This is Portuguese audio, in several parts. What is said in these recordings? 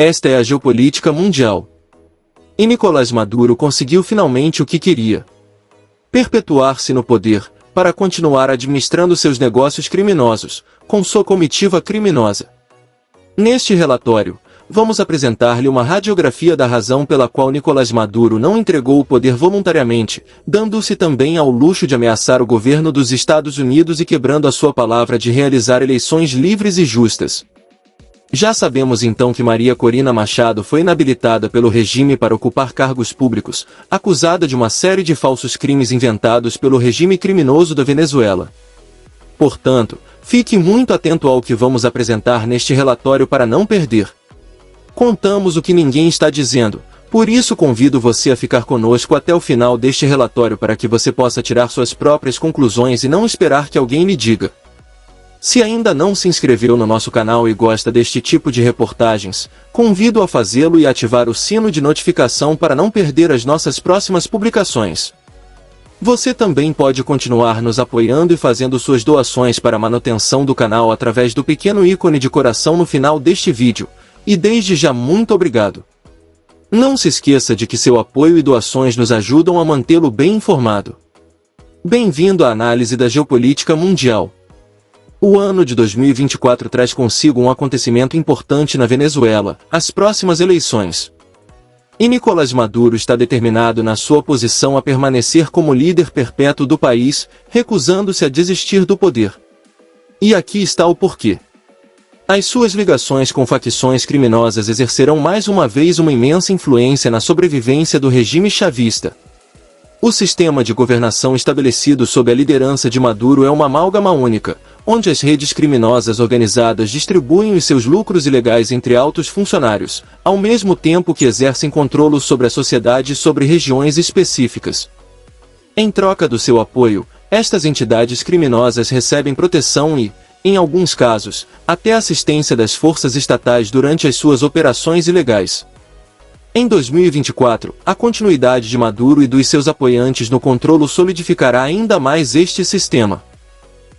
Esta é a geopolítica mundial. E Nicolás Maduro conseguiu finalmente o que queria: perpetuar-se no poder, para continuar administrando seus negócios criminosos, com sua comitiva criminosa. Neste relatório, vamos apresentar-lhe uma radiografia da razão pela qual Nicolás Maduro não entregou o poder voluntariamente, dando-se também ao luxo de ameaçar o governo dos Estados Unidos e quebrando a sua palavra de realizar eleições livres e justas. Já sabemos então que Maria Corina Machado foi inabilitada pelo regime para ocupar cargos públicos, acusada de uma série de falsos crimes inventados pelo regime criminoso da Venezuela. Portanto, fique muito atento ao que vamos apresentar neste relatório para não perder. Contamos o que ninguém está dizendo, por isso convido você a ficar conosco até o final deste relatório para que você possa tirar suas próprias conclusões e não esperar que alguém lhe diga. Se ainda não se inscreveu no nosso canal e gosta deste tipo de reportagens, convido a fazê-lo e ativar o sino de notificação para não perder as nossas próximas publicações. Você também pode continuar nos apoiando e fazendo suas doações para a manutenção do canal através do pequeno ícone de coração no final deste vídeo, e desde já muito obrigado. Não se esqueça de que seu apoio e doações nos ajudam a mantê-lo bem informado. Bem-vindo à análise da geopolítica mundial. O ano de 2024 traz consigo um acontecimento importante na Venezuela, as próximas eleições. E Nicolás Maduro está determinado na sua posição a permanecer como líder perpétuo do país, recusando-se a desistir do poder. E aqui está o porquê. As suas ligações com facções criminosas exercerão mais uma vez uma imensa influência na sobrevivência do regime chavista. O sistema de governação estabelecido sob a liderança de Maduro é uma amálgama única, onde as redes criminosas organizadas distribuem os seus lucros ilegais entre altos funcionários, ao mesmo tempo que exercem controle sobre a sociedade e sobre regiões específicas. Em troca do seu apoio, estas entidades criminosas recebem proteção e, em alguns casos, até assistência das forças estatais durante as suas operações ilegais. Em 2024, a continuidade de Maduro e dos seus apoiantes no controle solidificará ainda mais este sistema.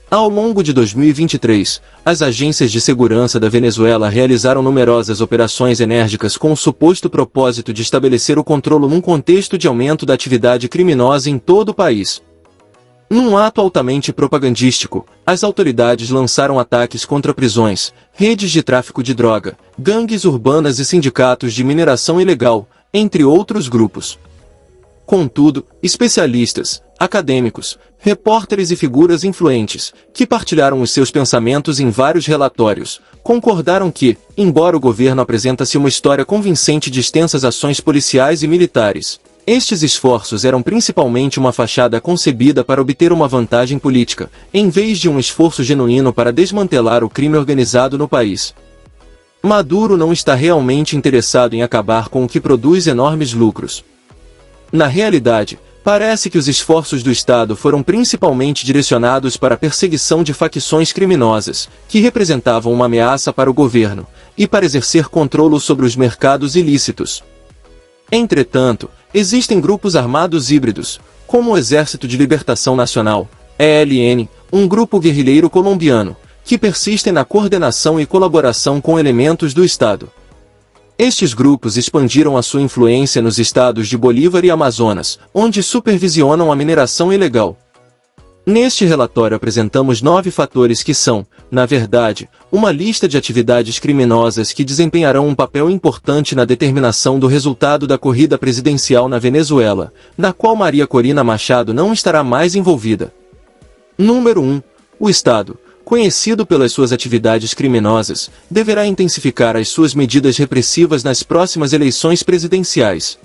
Ao longo de 2023, as agências de segurança da Venezuela realizaram numerosas operações enérgicas com o suposto propósito de estabelecer o controle num contexto de aumento da atividade criminosa em todo o país. Num ato altamente propagandístico, as autoridades lançaram ataques contra prisões, redes de tráfico de droga, gangues urbanas e sindicatos de mineração ilegal, entre outros grupos. Contudo, especialistas, acadêmicos, repórteres e figuras influentes, que partilharam os seus pensamentos em vários relatórios, concordaram que, embora o governo apresentasse uma história convincente de extensas ações policiais e militares, estes esforços eram principalmente uma fachada concebida para obter uma vantagem política, em vez de um esforço genuíno para desmantelar o crime organizado no país. Maduro não está realmente interessado em acabar com o que produz enormes lucros. Na realidade, parece que os esforços do Estado foram principalmente direcionados para a perseguição de facções criminosas, que representavam uma ameaça para o governo, e para exercer controle sobre os mercados ilícitos. Entretanto, existem grupos armados híbridos, como o Exército de Libertação Nacional, ELN, um grupo guerrilheiro colombiano, que persistem na coordenação e colaboração com elementos do Estado. Estes grupos expandiram a sua influência nos estados de Bolívar e Amazonas, onde supervisionam a mineração ilegal. Neste relatório apresentamos 9 fatores que são, na verdade, uma lista de atividades criminosas que desempenharão um papel importante na determinação do resultado da corrida presidencial na Venezuela, na qual Maria Corina Machado não estará mais envolvida. Número 1. O Estado, conhecido pelas suas atividades criminosas, deverá intensificar as suas medidas repressivas nas próximas eleições presidenciais.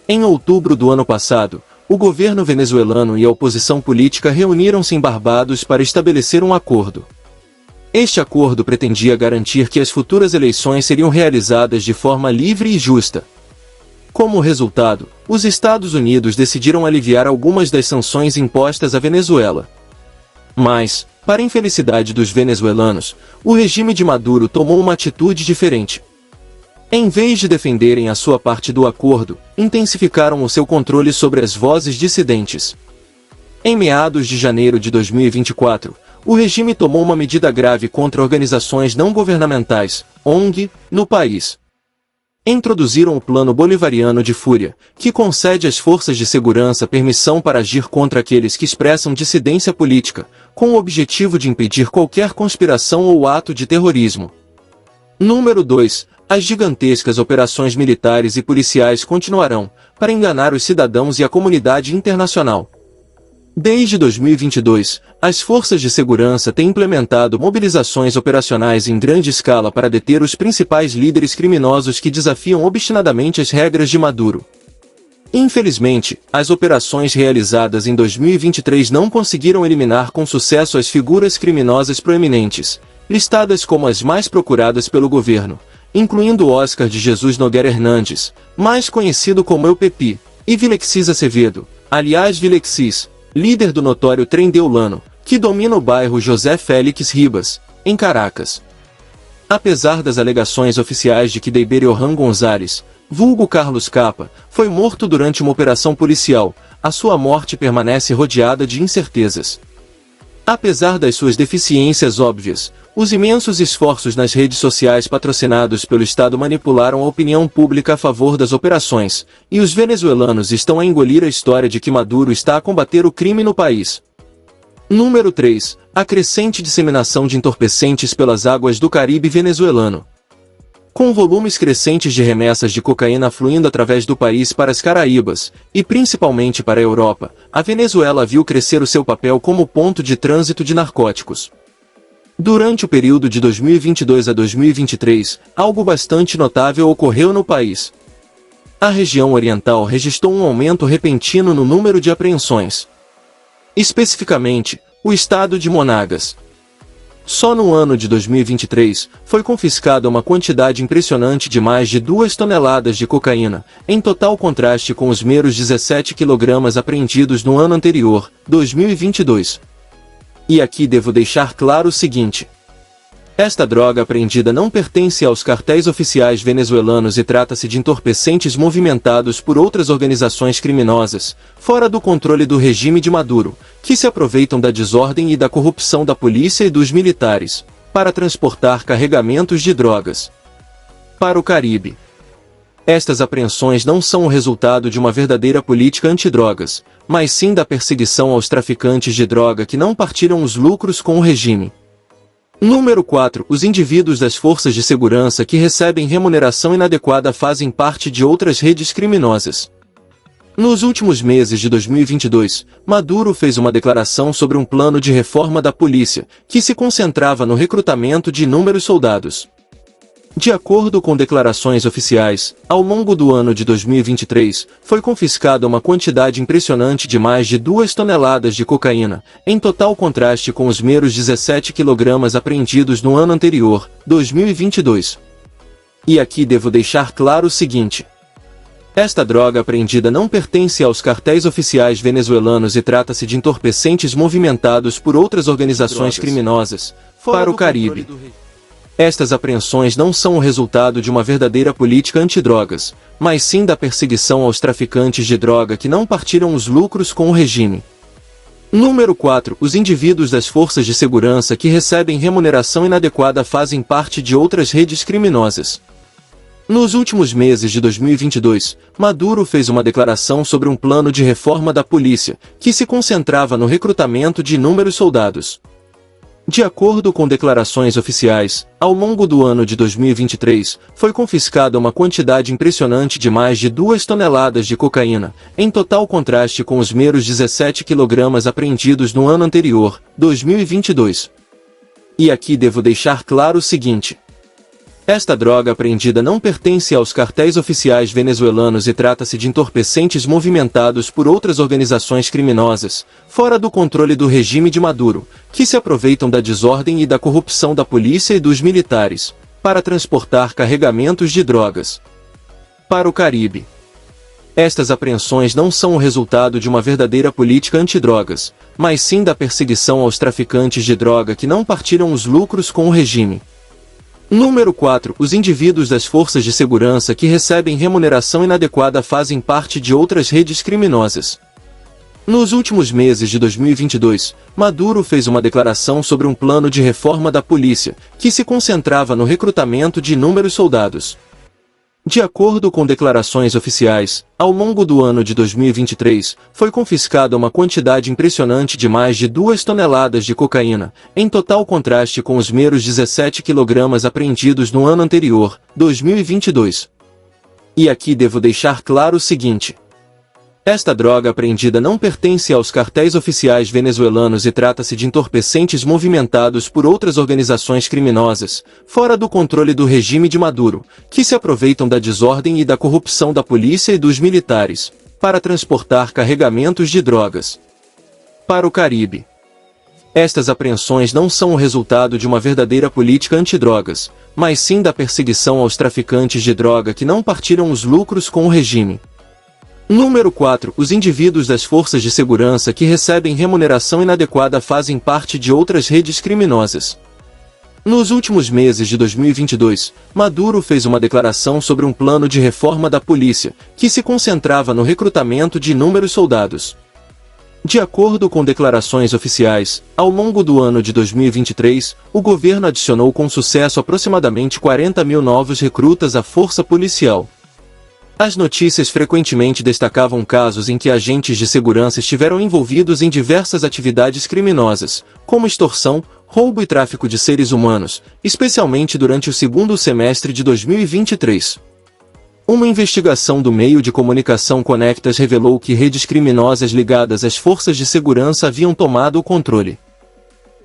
Em outubro do ano passado, o governo venezuelano e a oposição política reuniram-se em Barbados para estabelecer um acordo. Este acordo pretendia garantir que as futuras eleições seriam realizadas de forma livre e justa. Como resultado, os Estados Unidos decidiram aliviar algumas das sanções impostas à Venezuela. Mas, para a infelicidade dos venezuelanos, o regime de Maduro tomou uma atitude diferente. Em vez de defenderem a sua parte do acordo, intensificaram o seu controle sobre as vozes dissidentes. Em meados de janeiro de 2024, o regime tomou uma medida grave contra organizações não governamentais, ONG, no país. Introduziram o Plano Bolivariano de Fúria, que concede às forças de segurança permissão para agir contra aqueles que expressam dissidência política, com o objetivo de impedir qualquer conspiração ou ato de terrorismo. Número 2. As gigantescas operações militares e policiais continuarão, para enganar os cidadãos e a comunidade internacional. Desde 2022, as forças de segurança têm implementado mobilizações operacionais em grande escala para deter os principais líderes criminosos que desafiam obstinadamente as regras de Maduro. Infelizmente, as operações realizadas em 2023 não conseguiram eliminar com sucesso as figuras criminosas proeminentes, listadas como as mais procuradas pelo governo, incluindo Oscar de Jesus Nogueira Hernandes, mais conhecido como El Pepi, e Vilexis Acevedo, aliás Vilexis, líder do notório Trem Deulano, que domina o bairro José Félix Ribas, em Caracas. Apesar das alegações oficiais de que Deiberiohan Gonzalez, vulgo Carlos Capa, foi morto durante uma operação policial, a sua morte permanece rodeada de incertezas. Apesar das suas deficiências óbvias, os imensos esforços nas redes sociais patrocinados pelo Estado manipularam a opinião pública a favor das operações, e os venezuelanos estão a engolir a história de que Maduro está a combater o crime no país. Número 3. A crescente disseminação de entorpecentes pelas águas do Caribe venezuelano. Com volumes crescentes de remessas de cocaína fluindo através do país para as Caraíbas, e principalmente para a Europa, a Venezuela viu crescer o seu papel como ponto de trânsito de narcóticos. Durante o período de 2022 a 2023, algo bastante notável ocorreu no país. A região oriental registrou um aumento repentino no número de apreensões. Especificamente, o estado de Monagas. Só no ano de 2023, foi confiscada uma quantidade impressionante de mais de 2 toneladas de cocaína, em total contraste com os meros 17 quilogramas apreendidos no ano anterior, 2022. E aqui devo deixar claro o seguinte. Esta droga apreendida não pertence aos cartéis oficiais venezuelanos e trata-se de entorpecentes movimentados por outras organizações criminosas, fora do controle do regime de Maduro, que se aproveitam da desordem e da corrupção da polícia e dos militares, para transportar carregamentos de drogas para o Caribe. Estas apreensões não são o resultado de uma verdadeira política antidrogas, mas sim da perseguição aos traficantes de droga que não partilham os lucros com o regime. Número 4. Os indivíduos das forças de segurança que recebem remuneração inadequada fazem parte de outras redes criminosas. Nos últimos meses de 2022, Maduro fez uma declaração sobre um plano de reforma da polícia, que se concentrava no recrutamento de inúmeros soldados. De acordo com declarações oficiais, ao longo do ano de 2023, foi confiscada uma quantidade impressionante de mais de 2 toneladas de cocaína, em total contraste com os meros 17 quilogramas apreendidos no ano anterior, 2022. E aqui devo deixar claro o seguinte. Esta droga apreendida não pertence aos cartéis oficiais venezuelanos e trata-se de entorpecentes movimentados por outras organizações criminosas, para o Caribe. Estas apreensões não são o resultado de uma verdadeira política antidrogas, mas sim da perseguição aos traficantes de droga que não partilham os lucros com o regime. Número 4. Os indivíduos das forças de segurança que recebem remuneração inadequada fazem parte de outras redes criminosas. Nos últimos meses de 2022, Maduro fez uma declaração sobre um plano de reforma da polícia, que se concentrava no recrutamento de inúmeros soldados. De acordo com declarações oficiais, ao longo do ano de 2023, foi confiscada uma quantidade impressionante de mais de 2 toneladas de cocaína, em total contraste com os meros 17 quilogramas apreendidos no ano anterior, 2022. E aqui devo deixar claro o seguinte. Esta droga apreendida não pertence aos cartéis oficiais venezuelanos e trata-se de entorpecentes movimentados por outras organizações criminosas, fora do controle do regime de Maduro, que se aproveitam da desordem e da corrupção da polícia e dos militares, para transportar carregamentos de drogas para o Caribe. Estas apreensões não são o resultado de uma verdadeira política antidrogas, mas sim da perseguição aos traficantes de droga que não partilham os lucros com o regime. Número 4. Os indivíduos das forças de segurança que recebem remuneração inadequada fazem parte de outras redes criminosas. Nos últimos meses de 2022, Maduro fez uma declaração sobre um plano de reforma da polícia, que se concentrava no recrutamento de inúmeros soldados. De acordo com declarações oficiais, ao longo do ano de 2023, foi confiscada uma quantidade impressionante de mais de 2 toneladas de cocaína, em total contraste com os meros 17 quilogramas apreendidos no ano anterior, 2022. E aqui devo deixar claro o seguinte: esta droga apreendida não pertence aos cartéis oficiais venezuelanos e trata-se de entorpecentes movimentados por outras organizações criminosas, fora do controle do regime de Maduro, que se aproveitam da desordem e da corrupção da polícia e dos militares, para transportar carregamentos de drogas para o Caribe. Estas apreensões não são o resultado de uma verdadeira política antidrogas, mas sim da perseguição aos traficantes de droga que não partilham os lucros com o regime. Número 4. Os indivíduos das forças de segurança que recebem remuneração inadequada fazem parte de outras redes criminosas. Nos últimos meses de 2022, Maduro fez uma declaração sobre um plano de reforma da polícia, que se concentrava no recrutamento de inúmeros soldados. De acordo com declarações oficiais, ao longo do ano de 2023, o governo adicionou com sucesso aproximadamente 40 mil novos recrutas à força policial. As notícias frequentemente destacavam casos em que agentes de segurança estiveram envolvidos em diversas atividades criminosas, como extorsão, roubo e tráfico de seres humanos, especialmente durante o segundo semestre de 2023. Uma investigação do meio de comunicação Conectas revelou que redes criminosas ligadas às forças de segurança haviam tomado o controle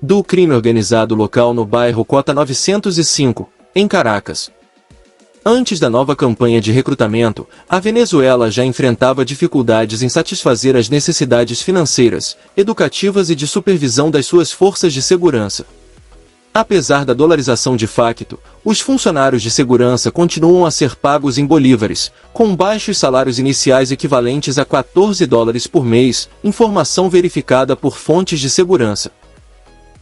do crime organizado local no bairro Cota 905, em Caracas. Antes da nova campanha de recrutamento, a Venezuela já enfrentava dificuldades em satisfazer as necessidades financeiras, educativas e de supervisão das suas forças de segurança. Apesar da dolarização de facto, os funcionários de segurança continuam a ser pagos em bolívares, com baixos salários iniciais equivalentes a $14 por mês, informação verificada por fontes de segurança.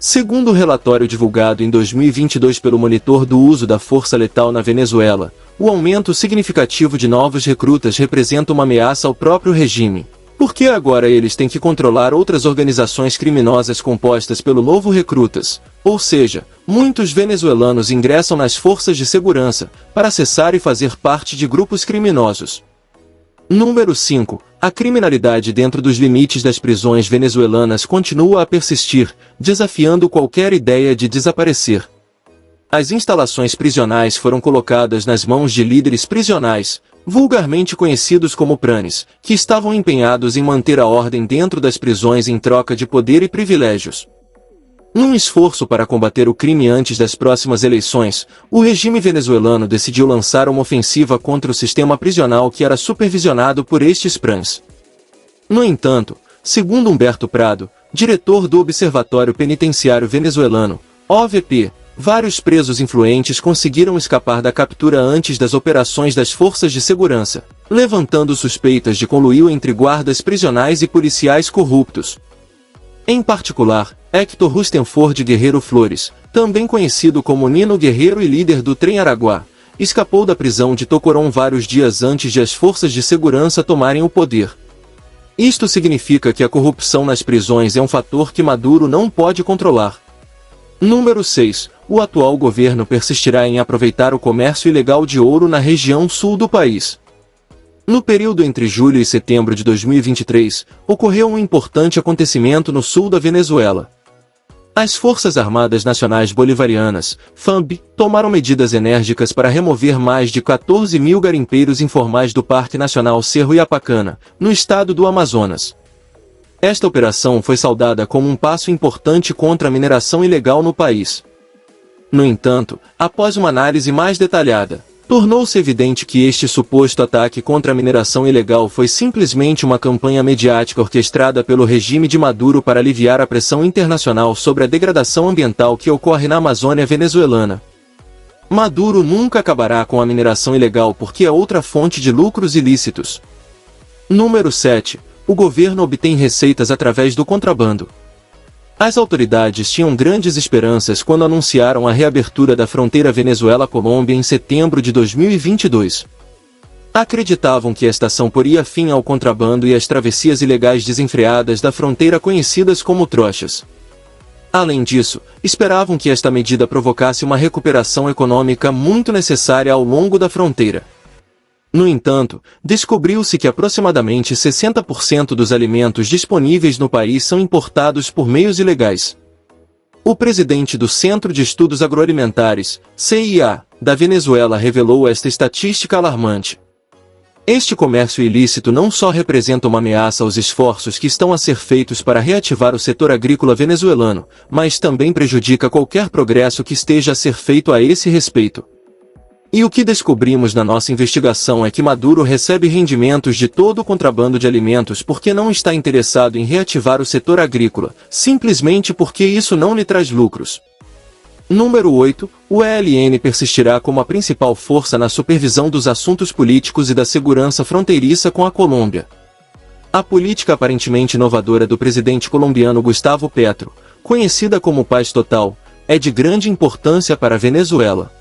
Segundo o relatório divulgado em 2022 pelo Monitor do Uso da Força Letal na Venezuela, o aumento significativo de novos recrutas representa uma ameaça ao próprio regime, porque agora eles têm que controlar outras organizações criminosas compostas pelo novo recrutas, ou seja, muitos venezuelanos ingressam nas forças de segurança para acessar e fazer parte de grupos criminosos. Número 5. A criminalidade dentro dos limites das prisões venezuelanas continua a persistir, desafiando qualquer ideia de desaparecer. As instalações prisionais foram colocadas nas mãos de líderes prisionais, vulgarmente conhecidos como pranes, que estavam empenhados em manter a ordem dentro das prisões em troca de poder e privilégios. Num esforço para combater o crime antes das próximas eleições, o regime venezuelano decidiu lançar uma ofensiva contra o sistema prisional que era supervisionado por estes pranes. No entanto, segundo Humberto Prado, diretor do Observatório Penitenciário Venezuelano, OVP, vários presos influentes conseguiram escapar da captura antes das operações das forças de segurança, levantando suspeitas de conluio entre guardas prisionais e policiais corruptos. Em particular, Héctor Rustenford Guerreiro Flores, também conhecido como Nino Guerreiro e líder do Trem Araguá, escapou da prisão de Tocorón vários dias antes de as forças de segurança tomarem o poder. Isto significa que a corrupção nas prisões é um fator que Maduro não pode controlar. Número 6. O atual governo persistirá em aproveitar o comércio ilegal de ouro na região sul do país. No período entre julho e setembro de 2023, ocorreu um importante acontecimento no sul da Venezuela. As Forças Armadas Nacionais Bolivarianas, FARC, tomaram medidas enérgicas para remover mais de 14 mil garimpeiros informais do Parque Nacional Cerro Yapacana, no estado do Amazonas. Esta operação foi saudada como um passo importante contra a mineração ilegal no país. No entanto, após uma análise mais detalhada, tornou-se evidente que este suposto ataque contra a mineração ilegal foi simplesmente uma campanha mediática orquestrada pelo regime de Maduro para aliviar a pressão internacional sobre a degradação ambiental que ocorre na Amazônia venezuelana. Maduro nunca acabará com a mineração ilegal porque é outra fonte de lucros ilícitos. Número 7. O governo obtém receitas através do contrabando. As autoridades tinham grandes esperanças quando anunciaram a reabertura da fronteira Venezuela-Colômbia em setembro de 2022. Acreditavam que esta ação poria fim ao contrabando e às travessias ilegais desenfreadas da fronteira conhecidas como trochas. Além disso, esperavam que esta medida provocasse uma recuperação econômica muito necessária ao longo da fronteira. No entanto, descobriu-se que aproximadamente 60% dos alimentos disponíveis no país são importados por meios ilegais. O presidente do Centro de Estudos Agroalimentares, CIA, da Venezuela revelou esta estatística alarmante. Este comércio ilícito não só representa uma ameaça aos esforços que estão a ser feitos para reativar o setor agrícola venezuelano, mas também prejudica qualquer progresso que esteja a ser feito a esse respeito. E o que descobrimos na nossa investigação é que Maduro recebe rendimentos de todo o contrabando de alimentos porque não está interessado em reativar o setor agrícola, simplesmente porque isso não lhe traz lucros. Número 8. O ELN persistirá como a principal força na supervisão dos assuntos políticos e da segurança fronteiriça com a Colômbia. A política aparentemente inovadora do presidente colombiano Gustavo Petro, conhecida como Paz Total, é de grande importância para a Venezuela.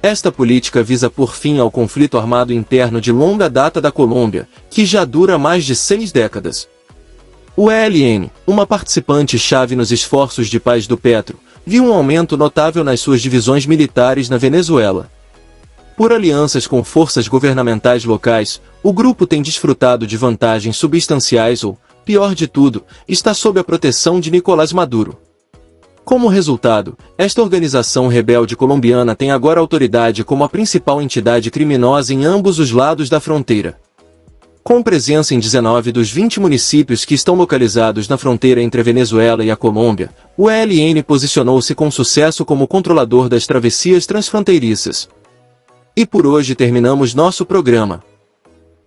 Esta política visa pôr fim ao conflito armado interno de longa data da Colômbia, que já dura mais de 6 décadas. O ELN, uma participante-chave nos esforços de paz do Petro, viu um aumento notável nas suas divisões militares na Venezuela. Por alianças com forças governamentais locais, o grupo tem desfrutado de vantagens substanciais ou, pior de tudo, está sob a proteção de Nicolás Maduro. Como resultado, esta organização rebelde colombiana tem agora autoridade como a principal entidade criminosa em ambos os lados da fronteira. Com presença em 19 dos 20 municípios que estão localizados na fronteira entre a Venezuela e a Colômbia, o ELN posicionou-se com sucesso como controlador das travessias transfronteiriças. E por hoje terminamos nosso programa.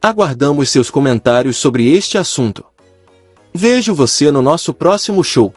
Aguardamos seus comentários sobre este assunto. Vejo você no nosso próximo show.